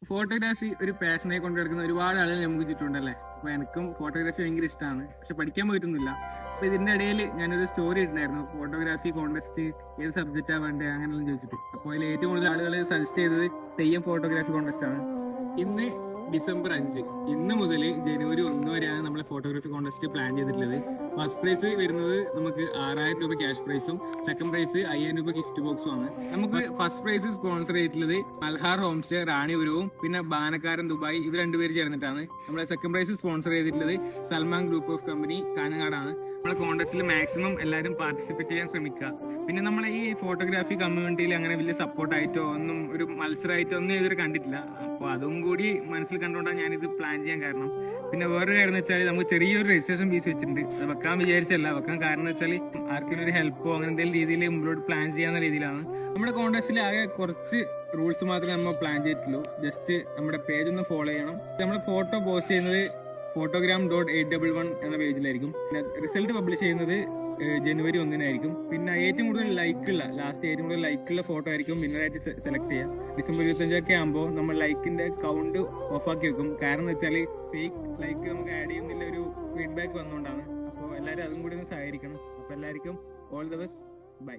Photography ഒരു പാഷനായി കൊണ്ടുനടക്കുന്ന ഒരുപാട് ആളുകൾ നമുക്ക് ചുറ്റുണ്ടല്ലേ. അപ്പോൾ എനിക്കും ഫോട്ടോഗ്രാഫി ഭയങ്കര ഇഷ്ടമാണ്, പക്ഷെ പഠിക്കാൻ പോയിട്ടൊന്നുമില്ല. അപ്പോൾ ഇതിൻ്റെ ഇടയിൽ ഞാനൊരു സ്റ്റോറി ഇട്ടുണ്ടായിരുന്നു, ഫോട്ടോഗ്രാഫി കോൺടെസ്റ്റ് ഏത് സബ്ജക്റ്റാണ് വേണ്ടത് അങ്ങനെയെല്ലാം ചോദിച്ചിട്ട്. അപ്പോൾ അതിൽ ഏറ്റവും കൂടുതൽ ആളുകൾ സജസ്റ്റ് ചെയ്തത് തെയ്യം ഫോട്ടോഗ്രാഫി കോൺടെസ്റ്റ് ആണ്. ഇന്ന് ഡിസംബർ 5, ഇന്ന് മുതൽ ജനുവരി 1 വരെയാണ് നമ്മളെ ഫോട്ടോഗ്രാഫി കോൺടെസ്റ്റ് പ്ലാൻ ചെയ്തിട്ടുള്ളത്. ഫസ്റ്റ് പ്രൈസ് വരുന്നത് നമുക്ക് 6000 രൂപ ക്യാഷ് പ്രൈസും സെക്കൻഡ് പ്രൈസ് 5000 രൂപ ഗിഫ്റ്റ് ബോക്സും ആണ്. നമുക്ക് ഫസ്റ്റ് പ്രൈസ് സ്പോൺസർ ചെയ്തിട്ടുള്ളത് മൽഹാർ ഹോം സ്റ്റേ റാണിപുരവും പിന്നെ ബാനക്കാരൻ ദുബായ്, ഇവർ രണ്ടുപേര് ചേർന്നിട്ടാണ്. നമ്മളെ സെക്കൻഡ് പ്രൈസ് സ്പോൺസർ ചെയ്തിട്ടുള്ളത് സൽമാൻ ഗ്രൂപ്പ് ഓഫ് കമ്പനി കാഞ്ഞങ്ങാടാണ്. നമ്മളെ കോൺടെസ്റ്റിൽ മാക്സിമം എല്ലാവരും പാർട്ടിസിപ്പേറ്റ് ചെയ്യാൻ ശ്രമിക്കുക. പിന്നെ നമ്മളെ ഈ ഫോട്ടോഗ്രാഫി കമ്മ്യൂണിറ്റിയിൽ അങ്ങനെ വലിയ സപ്പോർട്ടായിട്ടോ ഒന്നും ഒരു മത്സരമായിട്ടോ ഒന്നും ഇതുവരെ കണ്ടിട്ടില്ല. അപ്പോൾ അതും കൂടി മനസ്സിൽ കണ്ടുകൊണ്ടാണ് ഞാനിത് പ്ലാൻ ചെയ്യാൻ കാരണം. പിന്നെ വേറൊരു കാര്യം എന്ന് വെച്ചാൽ നമുക്ക് ചെറിയൊരു രജിസ്ട്രേഷൻ ഫീസ് വെച്ചിട്ടുണ്ട്. അത് വെക്കാൻ വിചാരിച്ചല്ല, വെക്കാൻ കാരണം എന്ന് വെച്ചാൽ ആർക്കെങ്കിലും ഒരു ഹെൽപ്പോ അങ്ങനെ എന്തെങ്കിലും രീതിയിൽ മുമ്പോട്ട് പ്ലാൻ ചെയ്യാവുന്ന രീതിയിലാണ്. നമ്മുടെ കോൺടെസ്റ്റിൽ ആകെ കുറച്ച് റൂൾസ് മാത്രമേ നമ്മൾ പ്ലാൻ ചെയ്തിട്ടുള്ളൂ. ജസ്റ്റ് നമ്മുടെ പേജ് ഒന്ന് ഫോളോ ചെയ്യണം. നമ്മൾ ഫോട്ടോ പോസ്റ്റ് ചെയ്യുന്നത് photogram.811 എന്ന പേജിലായിരിക്കും. പിന്നെ റിസൾട്ട് പബ്ലിഷ് ചെയ്യുന്നത് ജനുവരി 1 പിന്നെ ഏറ്റവും കൂടുതൽ ലൈക്കുള്ള ഫോട്ടോ ആയിരിക്കും വിന്നറായിട്ട് സെലക്ട് ചെയ്യുക. ഡിസംബർ 25 ആകുമ്പോൾ നമ്മൾ ലൈക്കിന്റെ കൗണ്ട് ഓഫാക്കി വെക്കും. കാരണം എന്ന് വെച്ചാൽ ഫേക്ക് ലൈക്ക് നമുക്ക് ആഡ് ചെയ്യുന്നില്ല ഒരു ഫീഡ്ബാക്ക് വന്നുകൊണ്ടാണ്. അപ്പോൾ എല്ലാവരും അതും കൂടി ഒന്ന് സഹകരിക്കണം. അപ്പോൾ എല്ലാവർക്കും ഓൾ ദ ബെസ്റ്റ്, ബൈ.